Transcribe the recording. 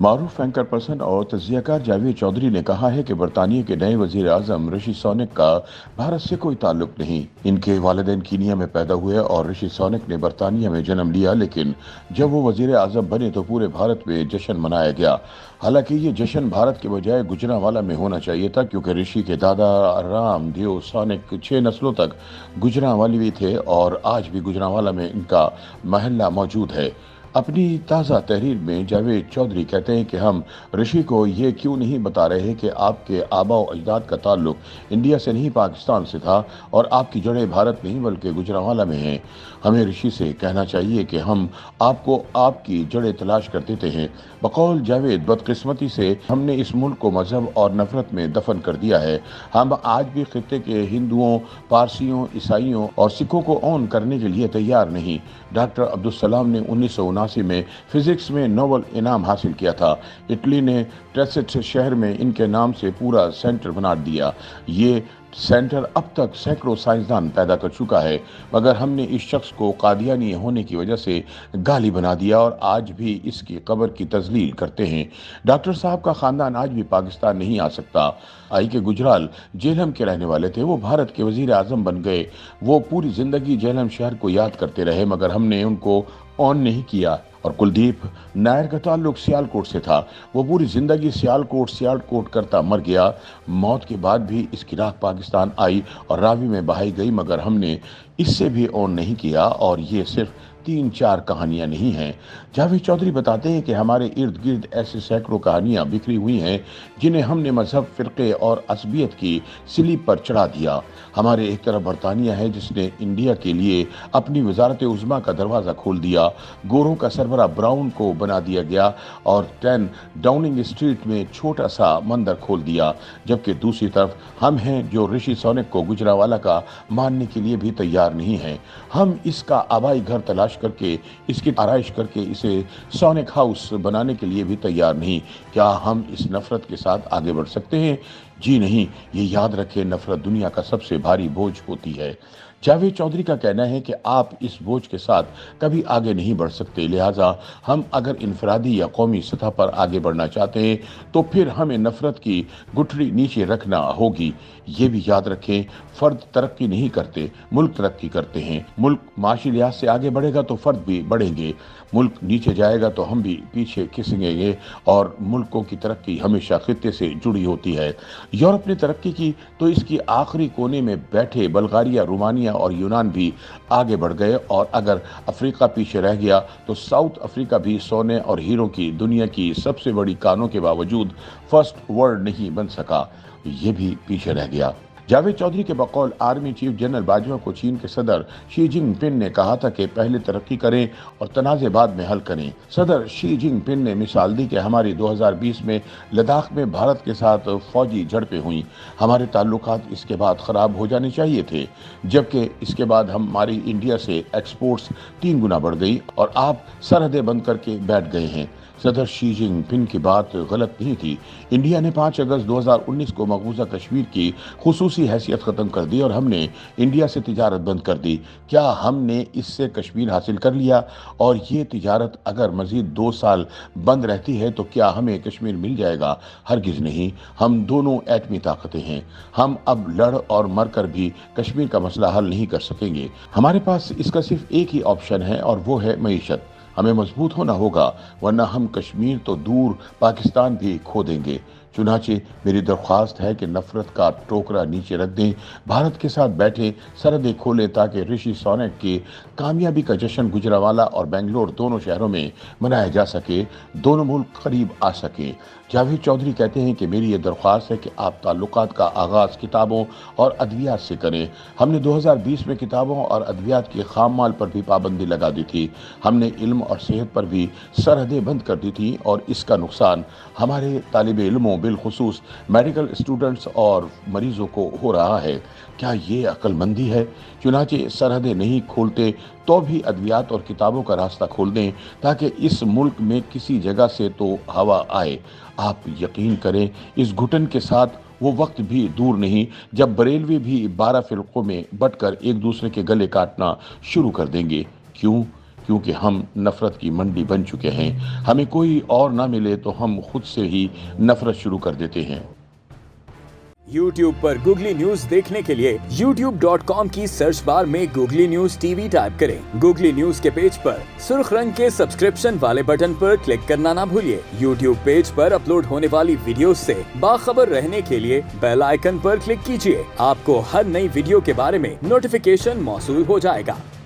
मारूफ anchor person और तजियाकार जावेद चौधरी ने कहा है कि बरतानिया के नए वजीर आजम ऋषि सोनक का भारत से कोई ताल्लुक नहीं। इनके वालिदैन कीनिया में पैदा हुए और ऋषि सोनक ने बरतानिया में जन्म लिया, लेकिन जब वो वजीर आजम बने तो पूरे भारत में जश्न मनाया गया। हालांकि ये जश्न भारत के बजाय गुजरांवाला में होना चाहिए था, क्योंकि ऋषि के दादा रामदेव सोनक 6 नस्लों तक गुजरांवाली भी थे और आज भी गुजरांवाला में इनका महल्ला मौजूद है। अपनी ताज़ा तहरीर में जावेद चौधरी कहते हैं कि हम ऋषि को ये क्यों नहीं बता रहे कि आपके आबाओ अजदाद का ताल्लुक इंडिया से नहीं पाकिस्तान से था और आपकी जड़ें भारत नहीं बल्कि गुजरांवाला में हैं। हमें ऋषि से कहना चाहिए कि हम आपको आपकी जड़ें तलाश कर देते हैं। बकौल जावेद, बदकिस्मती से हमने इस मुल्क को मजहब और नफरत में दफन कर दिया है। हम आज भी खित्ते के हिंदुओं, पारसियों, ईसाइयों और सिखों को ऑन करने के लिए तैयार नहीं। डॉक्टर अब्दुल सलाम ने 1979 में फिजिक्स में नोबेल इनाम हासिल किया था। इटली ने ट्रेसेट शहर में इनके नाम से पूरा सेंटर बना दिया। ये सेंटर अब तक सैकड़ों साइंसदान पैदा कर चुका है, मगर हमने इस शख्स को कादियानी होने की वजह से गाली बना दिया और आज भी इसकी कब्र की तजलील करते हैं। डॉक्टर साहब का खानदान आज भी पाकिस्तान नहीं आ सकता। आई के गुजराल जेहलम के रहने वाले थे, वो भारत के वजीर आजम बन गए। वो पूरी जिंदगी जेहलम शहर को याद करते रहे, मगर हमने उनको ऑन नहीं किया। और कुलदीप नायर का ताल्लुक सियालकोट से था। वो पूरी जिंदगी सियालकोट करता मर गया। मौत के बाद भी इसकी राख पाकिस्तान आई और रावी में बहाई गई, मगर हमने इससे भी ऑन नहीं किया। और ये सिर्फ 3-4 कहानियां नहीं हैं। जावेद चौधरी बताते हैं कि हमारे इर्द गिर्द ऐसे सैकड़ों कहानियां बिखरी हुई हैं जिन्हें हमने मजहब, फिरके और असबियत की स्लीप पर चढ़ा दिया। हमारे एक तरफ बरतानिया है जिसने इंडिया के लिए अपनी वजारत उज़्मा का दरवाज़ा खोल दिया। गोरों का सरबरा ब्राउन को बना दिया गया और 10 डाउनिंग स्ट्रीट में छोटा सा मंदिर खोल दिया। जबकि दूसरी तरफ हम हैं जो ऋषि सोनक को गुजरांवाला का मानने के लिए भी तैयार नहीं हैं। हम इसका आबाई घर तलाश करके, इसकी आराइश करके इसे सोनिक हाउस बनाने के लिए भी तैयार नहीं। क्या हम इस नफरत के साथ आगे बढ़ सकते हैं? जी नहीं। ये याद रखें, नफरत दुनिया का सबसे भारी बोझ होती है। जावेद चौधरी का कहना है कि आप इस बोझ के साथ कभी आगे नहीं बढ़ सकते, लिहाजा हम अगर इनफरादी या कौमी सतह पर आगे बढ़ना चाहते हैं तो फिर हमें नफरत की गुठली नीचे रखना होगी। ये भी याद रखें, फर्द तरक्की नहीं करते, मुल्क तरक्की करते हैं। मुल्क माशी लिहाज से आगे बढ़ेगा तो फर्द भी बढ़ेंगे। मुल्क नीचे जाएगा तो हम भी पीछे खिसकेंगे। और मुल्कों की तरक्की हमेशा खित्ते से जुड़ी होती है। यूरोप ने तरक्की की तो इसकी आखिरी कोने में बैठे बल्गारिया, रोमानिया और यूनान भी आगे बढ़ गए। और अगर अफ्रीका पीछे रह गया तो साउथ अफ्रीका भी सोने और हीरो की दुनिया की सबसे बड़ी कानों के बावजूद फर्स्ट वर्ल्ड नहीं बन सका, ये भी पीछे रह गया। जावेद चौधरी के बकौल आर्मी चीफ जनरल बाजवा को चीन के सदर शी जिनपिंग ने कहा था कि पहले तरक्की करें और तनाज़े बाद में हल करें। सदर शी जिनपिंग ने मिसाल दी कि हमारी 2020 में लद्दाख में भारत के साथ फौजी झड़पें हुई। हमारे ताल्लुकात इसके बाद ख़राब हो जाने चाहिए थे, जबकि इसके बाद हमारी इंडिया से एक्सपोर्ट्स 3 गुना बढ़ गई और आप सरहदें बंद करके बैठ गए हैं। सदर शी जिनपिंग की बात गलत नहीं थी। इंडिया ने 5 अगस्त 2019 को मकबूजा कश्मीर की खुसूसी हैसियत ख़त्म कर दी और हमने इंडिया से तिजारत बंद कर दी। क्या हमने इससे कश्मीर हासिल कर लिया? और ये तिजारत अगर मज़ीद 2 साल बंद रहती है तो क्या हमें कश्मीर मिल जाएगा? हरगिज़ नहीं। हम दोनों एटमी ताकतें हैं। हम अब लड़ और मर कर भी कश्मीर का मसला हल नहीं कर सकेंगे। हमारे पास इसका सिर्फ एक ही ऑप्शन है और वो है मईशत। हमें मजबूत होना होगा, वरना हम कश्मीर तो दूर पाकिस्तान भी खो देंगे। चुनाचे मेरी दरख्वास्त है कि नफरत का टोकरा नीचे रख दें, भारत के साथ बैठे, सरहदें खोलें ताकि ऋषि सोनक की कामयाबी का जश्न गुजरांवाला और बेंगलोर दोनों शहरों में मनाया जा सके, दोनों मुल्क करीब आ सके। जावेद चौधरी कहते हैं कि मेरी ये दरख्वास्त है कि आप ताल्लुकात का आगाज़ किताबों और अद्वियात से करें। हमने 2020 में किताबों और अद्वियात के खाम माल पर भी पाबंदी लगा दी थी। हमने इल्म और सेहत पर भी सरहदें बंद कर दी थी और इसका नुकसान हमारे तालिब इल्मों, बिलखुसूस मेडिकल स्टूडेंट्स और मरीजों को हो रहा है। क्या ये अक्लमंदी है? चुनाचे सरहदें नहीं खोलते तो भी अद्वियात और किताबों का रास्ता खोल दें ताकि इस मुल्क में किसी जगह से तो हवा आए। आप यकीन करें, इस घुटन के साथ वो वक्त भी दूर नहीं जब बरेलवी भी 12 फिरकों में बंटकर एक दूसरे के गले काटना शुरू कर देंगे। क्यों? क्योंकि हम नफरत की मंडी बन चुके हैं। हमें कोई और ना मिले तो हम खुद से ही नफरत शुरू कर देते हैं। YouTube पर गूगली न्यूज देखने के लिए youtube.com की सर्च बार में गूगली न्यूज टीवी टाइप करें। गूगली न्यूज के पेज पर सुर्ख रंग के सब्सक्रिप्शन वाले बटन पर क्लिक करना ना भूलिए। YouTube पेज पर अपलोड होने वाली वीडियोस से बाखबर रहने के लिए बेल आइकन पर क्लिक कीजिए। आपको हर नई वीडियो के बारे में नोटिफिकेशन मौसूल हो जाएगा।